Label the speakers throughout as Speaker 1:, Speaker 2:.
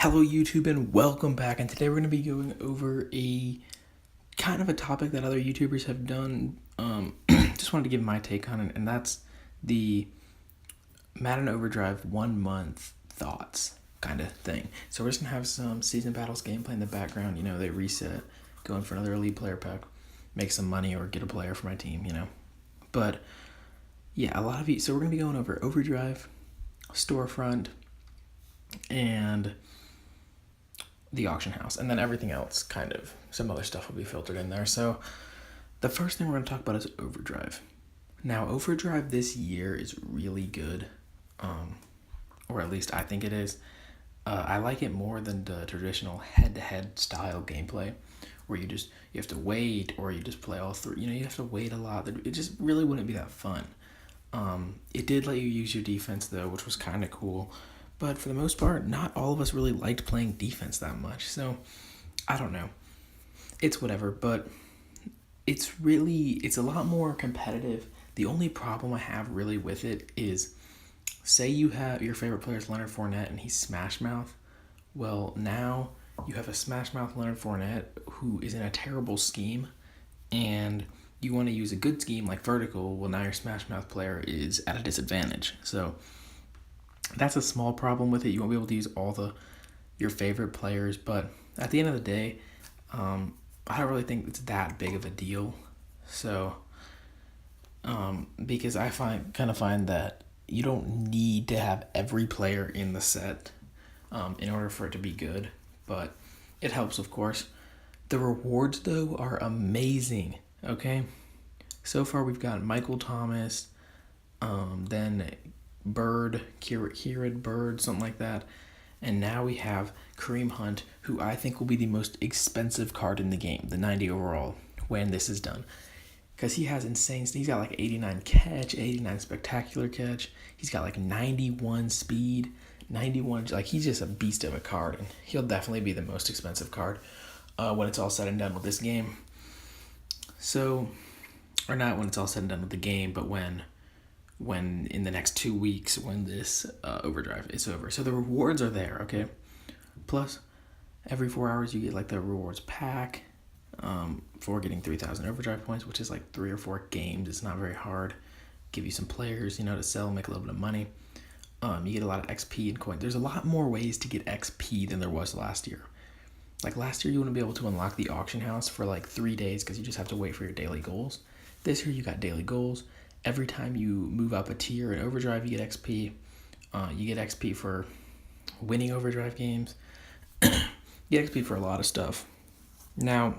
Speaker 1: Hello YouTube and welcome back, and today we're going to be going over a kind of a topic that other YouTubers have done. Just wanted to give my take on it, and that's the Madden Overdrive 1 month thoughts kind of thing. So we're just going to have some Season Battles gameplay in the background. They reset, going for another Elite Player Pack, make some money or get a player for my team, But yeah, a lot of you, so we're going to be going over Overdrive, Storefront, and the auction house, and then everything else, kind of some other stuff will be filtered in there. So the first thing we're going to talk about is Overdrive. Now, Overdrive this year is really good, or at least I think it is. I like it more than the traditional head-to-head style gameplay, where you have to wait, or you just play all three. You have to wait a lot. It just really wouldn't be that fun. It did let you use your defense though, which was kind of cool. But for the most part, not all of us really liked playing defense that much. So, I don't know. It's whatever, but it's a lot more competitive. The only problem I have really with it is, say you have your favorite player is Leonard Fournette and he's Smash Mouth. Well, now you have a Smash Mouth Leonard Fournette who is in a terrible scheme, and you want to use a good scheme like vertical. Well, now your Smash Mouth player is at a disadvantage. So that's a small problem with it. You won't be able to use all your favorite players, but at the end of the day, I don't really think it's that big of a deal. So, because I find that you don't need to have every player in the set in order for it to be good, but it helps, of course. The rewards, though, are amazing, okay? So far, we've got Michael Thomas, then Bird, Kieran Bird, something like that. And now we have Kareem Hunt, who I think will be the most expensive card in the game, the 90 overall, when this is done. Because he has insane, he's got like 89 catch, 89 spectacular catch. He's got like 91 speed, 91, like he's just a beast of a card. And he'll definitely be the most expensive card when it's all said and done with this game. So, or not when it's all said and done with the game, but when in the next 2 weeks when this Overdrive is over. So the rewards are there, okay? Plus, every 4 hours you get like the rewards pack for getting 3,000 Overdrive points, which is like 3 or 4 games. It's not very hard. Give you some players, to sell, make a little bit of money. You get a lot of XP and coins. There's a lot more ways to get XP than there was last year. Like last year, you wouldn't be able to unlock the auction house for like 3 days because you just have to wait for your daily goals. This year, you got daily goals. Every time you move up a tier in Overdrive, you get XP. You get XP for winning Overdrive games. You get XP for a lot of stuff. Now,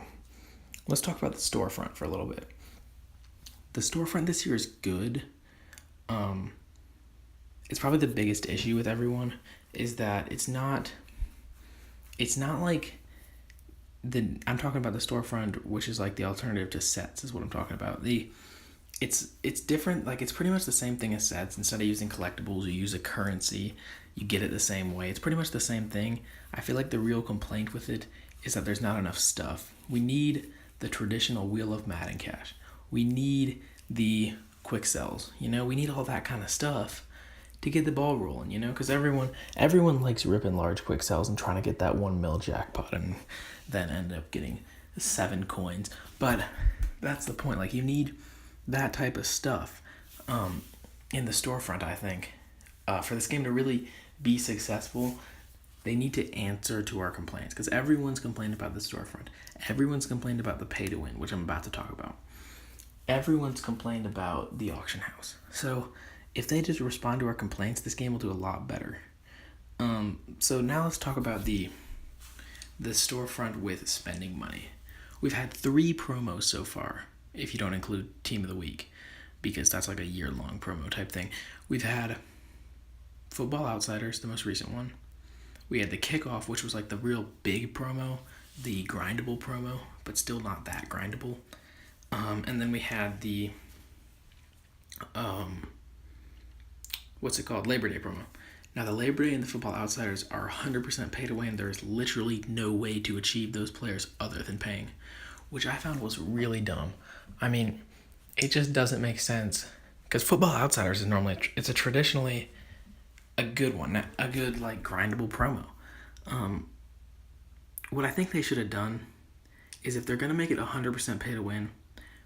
Speaker 1: let's talk about the storefront for a little bit. The storefront this year is good. It's probably the biggest issue with everyone is that it's not like I'm talking about the storefront, which is like the alternative to sets, is what I'm talking about. It's different. Like, it's pretty much the same thing as sets. Instead of using collectibles, you use a currency. You get it the same way. It's pretty much the same thing. I feel like the real complaint with it is that there's not enough stuff. We need the traditional Wheel of Madden cash. We need the quick sells. We need all that kind of stuff to get the ball rolling, because everyone likes ripping large quick sells and trying to get that 1 mil jackpot and then end up getting 7 coins. But that's the point. Like, you need that type of stuff in the storefront, I think. For this game to really be successful, they need to answer to our complaints, because everyone's complained about the storefront. Everyone's complained about the pay to win, which I'm about to talk about. Everyone's complained about the auction house. So if they just respond to our complaints, this game will do a lot better. So now let's talk about the storefront with spending money. We've had 3 promos so far, if you don't include Team of the Week, because that's like a year-long promo type thing. We've had Football Outsiders, the most recent one. We had the Kickoff, which was like the real big promo, the grindable promo, but still not that grindable. And then we had the, Labor Day promo. Now, the Labor Day and the Football Outsiders are 100% pay to win. There is literally no way to achieve those players other than paying, which I found was really dumb. I mean, it just doesn't make sense, because Football Outsiders is normally, it's a traditionally a good one, a good like grindable promo. What I think they should have done is if they're gonna make it 100% pay to win,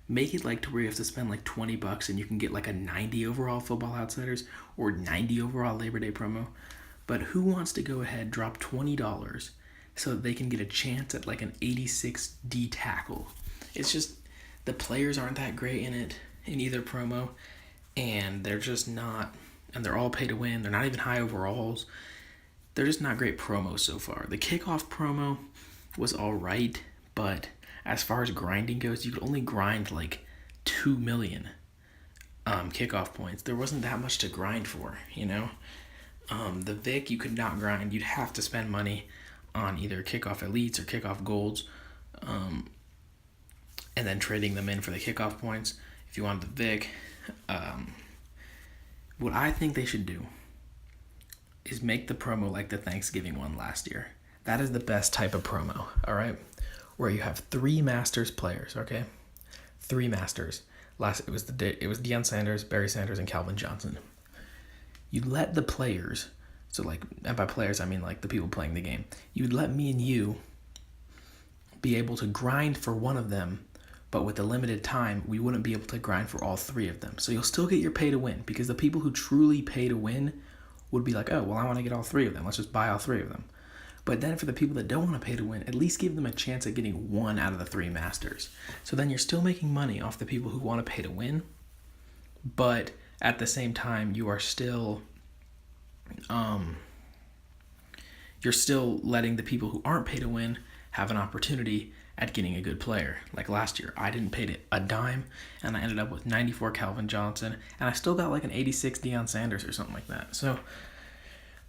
Speaker 1: make it like to where you have to spend like $20 and you can get like a 90 overall Football Outsiders or 90 overall Labor Day promo. But who wants to go ahead, drop $20 so that they can get a chance at like an 86 D tackle? It's just the players aren't that great in it in either promo, and they're just not, and they're all pay to win. They're not even high overalls. They're just not great promos so far. The kickoff promo was all right, but as far as grinding goes, you could only grind like 2 million kickoff points. There wasn't that much to grind for, you know? The Vic, you could not grind. You'd have to spend money on either kickoff elites or kickoff golds, and then trading them in for the kickoff points if you wanted the Vic. What I think they should do is make the promo like the Thanksgiving one last year. That is the best type of promo, all right? Where you have 3 Masters players, okay? 3 Masters. It was Deion Sanders, Barry Sanders, and Calvin Johnson. You let the players, so like, and by players I mean like the people playing the game, you'd let me and you be able to grind for one of them, but with the limited time, we wouldn't be able to grind for all 3 of them. So you'll still get your pay to win, because the people who truly pay to win would be like, oh, well, I want to get all 3 of them. Let's just buy all 3 of them. But then for the people that don't want to pay to win, at least give them a chance at getting 1 out of the 3 Masters. So then you're still making money off the people who want to pay to win, but at the same time, you are still, you're still letting the people who aren't pay to win have an opportunity at getting a good player. Like last year, I didn't pay a dime, and I ended up with 94 Calvin Johnson, and I still got like an 86 Deion Sanders or something like that. So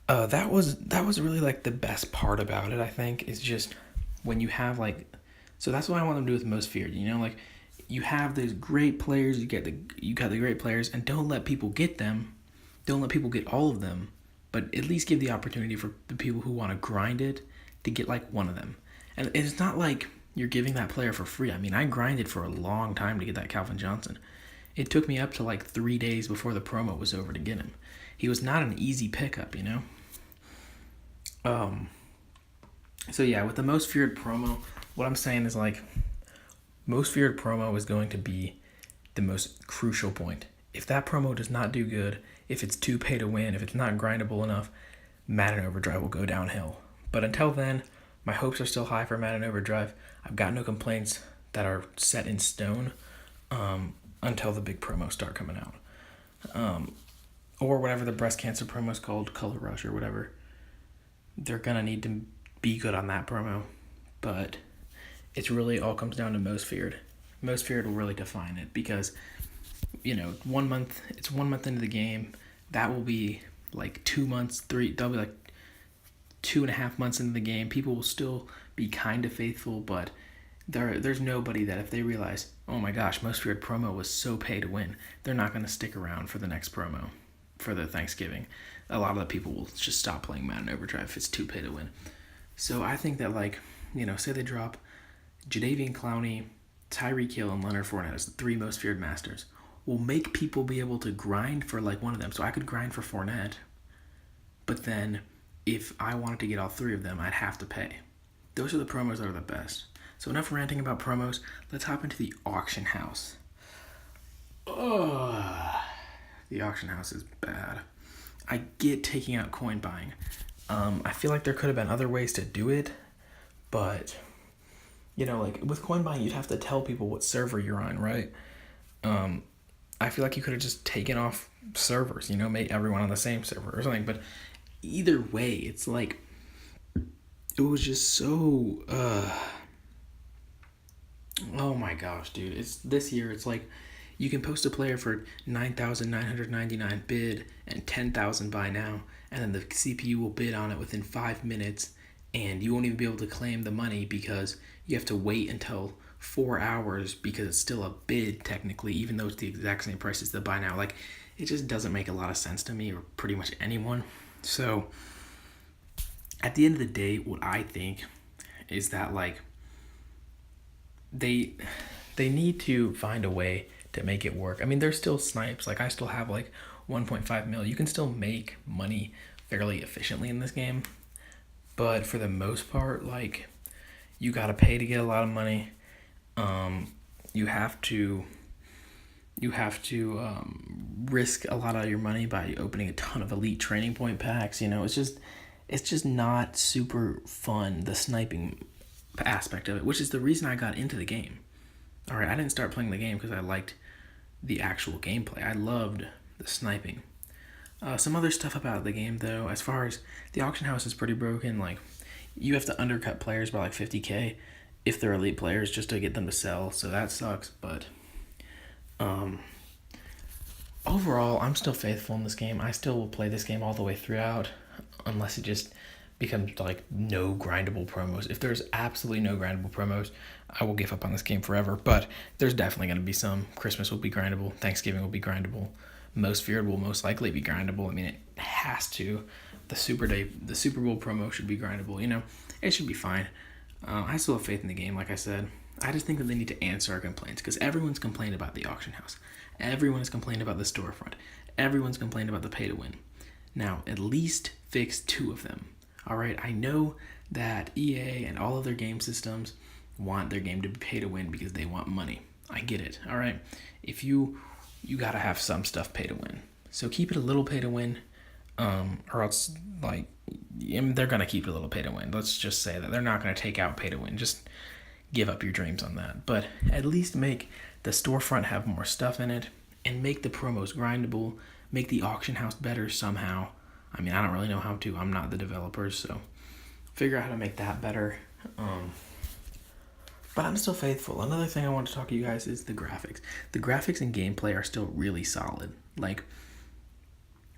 Speaker 1: that was really like the best part about it, I think, is just when you have like, so that's what I want them to do with Most Feared, you know, like you have these great players, you got the great players, and don't let people get them, don't let people get all of them, but at least give the opportunity for the people who want to grind it to get like one of them. And it's not like you're giving that player for free. I mean, I grinded for a long time to get that Calvin Johnson. It took me up to like 3 days before the promo was over to get him. He was not an easy pickup, you know? So yeah, with the Most Feared promo, what I'm saying is like, Most Feared promo is going to be the most crucial point. If that promo does not do good, if it's too pay to win, if it's not grindable enough, Madden Overdrive will go downhill. But until then, my hopes are still high for Madden Overdrive. I've got no complaints that are set in stone until the big promos start coming out. Or whatever the breast cancer promo is called, Color Rush or whatever. They're going to need to be good on that promo. But it's really all comes down to Most Feared. Most Feared will really define it because, you know, 1 month, it's 1 month into the game. That will be like 2 months, that'll be like 2.5 months into the game. People will still be kind of faithful, but there's nobody that if they realize, oh my gosh, Most Feared promo was so pay to win, they're not going to stick around for the next promo for the Thanksgiving. A lot of the people will just stop playing Madden Overdrive if it's too pay to win. So I think that, like, you know, say they drop Jadeveon Clowney, Tyreek Hill, and Leonard Fournette as the 3 Most Feared Masters, will make people be able to grind for like one of them. So I could grind for Fournette, but then if I wanted to get all 3 of them, I'd have to pay. Those are the promos that are the best. So enough ranting about promos. Let's hop into the auction house. Oh, the auction house is bad. I get taking out coin buying. I feel like there could have been other ways to do it, but, you know, like with coin buying, you'd have to tell people what server you're on, right? I feel like you could have just taken off servers, you know, made everyone on the same server or something, but either way, it's like, it was just so, oh my gosh, dude, it's this year, it's like, you can post a player for 9,999 bid and 10,000 buy now, and then the CPU will bid on it within 5 minutes, and you won't even be able to claim the money because you have to wait until 4 hours because it's still a bid technically, even though it's the exact same price as the buy now. Like, it just doesn't make a lot of sense to me or pretty much anyone. So at the end of the day, what I think is that, like, they need to find a way to make it work. I mean, there's still snipes. Like, I still have like 1.5 mil. You can still make money fairly efficiently in this game. but for the most part, like, you gotta pay to get a lot of money. You have to risk a lot of your money by opening a ton of elite training point packs. It's just not super fun, the sniping aspect of it, which is the reason I got into the game. All right, I didn't start playing the game because I liked the actual gameplay. I loved the sniping. Some other stuff about the game, though, as far as the auction house is pretty broken. Like, you have to undercut players by like 50K if they're elite players just to get them to sell, so that sucks. But overall, I'm still faithful in this game. I still will play this game all the way throughout, unless it just becomes like no grindable promos. If there's absolutely no grindable promos, I will give up on this game forever. But there's definitely going to be some. Christmas will be grindable. Thanksgiving will be grindable. Most Feared will most likely be grindable. I mean, it has to. The Super Bowl promo should be grindable. It should be fine. I still have faith in the game, like I said. I just think that they need to answer our complaints, because everyone's complained about the auction house. Everyone has complained about the storefront. Everyone's complained about the pay to win. Now, at least fix 2 of them. All right, I know that EA and all of their game systems want their game to be pay to win because they want money. I get it. All right, if you gotta have some stuff pay to win. So keep it a little pay to win, or else they're gonna keep it a little pay to win. Let's just say that they're not gonna take out pay to win. Just give up your dreams on that. But at least make the storefront have more stuff in it, and make the promos grindable. Make the auction house better somehow. I mean, I don't really know how to. I'm not the developer, so figure out how to make that better. But I'm still faithful. Another thing I want to talk to you guys is the graphics. The graphics and gameplay are still really solid.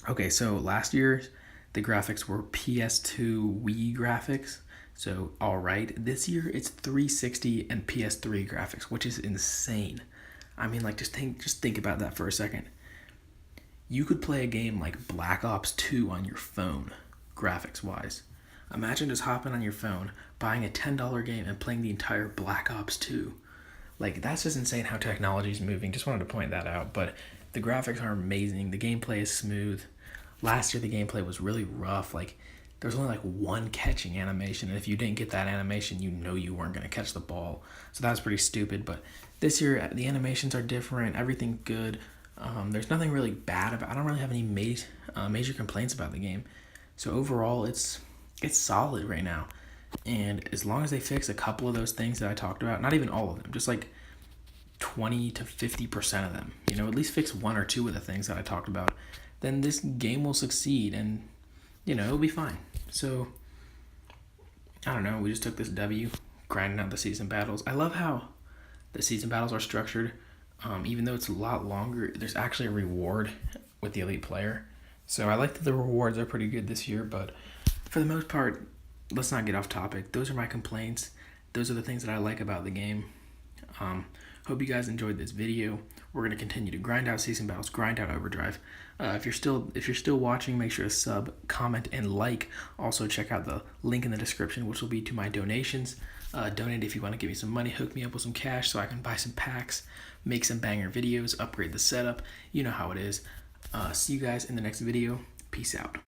Speaker 1: Okay, so last year the graphics were PS2 Wii graphics. So, all right, this year it's 360 and PS3 graphics, which is insane. I mean, just think about that for a second. You could play a game like Black Ops 2 on your phone, graphics-wise. Imagine just hopping on your phone, buying a $10 game, and playing the entire Black Ops 2. That's just insane how technology is moving. Just wanted to point that out. But the graphics are amazing. The gameplay is smooth. Last year, the gameplay was really rough. There was only one catching animation, and if you didn't get that animation, you weren't going to catch the ball. So that was pretty stupid. But this year, the animations are different. Everything's good. There's nothing really bad about it. I don't really have any major complaints about the game. So overall, it's solid right now. And as long as they fix a couple of those things that I talked about, not even all of them, just 20 to 50% of them, at least fix 1 or 2 of the things that I talked about, then this game will succeed, and it'll be fine. So I don't know, we just took this W, grinding out the season battles. I love how the season battles are structured. Even though it's a lot longer, there's actually a reward with the elite player. So I like that the rewards are pretty good this year, but for the most part, let's not get off topic. Those are my complaints. Those are the things that I like about the game. Hope you guys enjoyed this video. We're going to continue to grind out season battles, grind out Overdrive. If you're still watching, make sure to sub, comment, and like. Also, check out the link in the description, which will be to my donations. Donate if you want to give me some money. Hook me up with some cash so I can buy some packs, make some banger videos, upgrade the setup. You know how it is. See you guys in the next video. Peace out.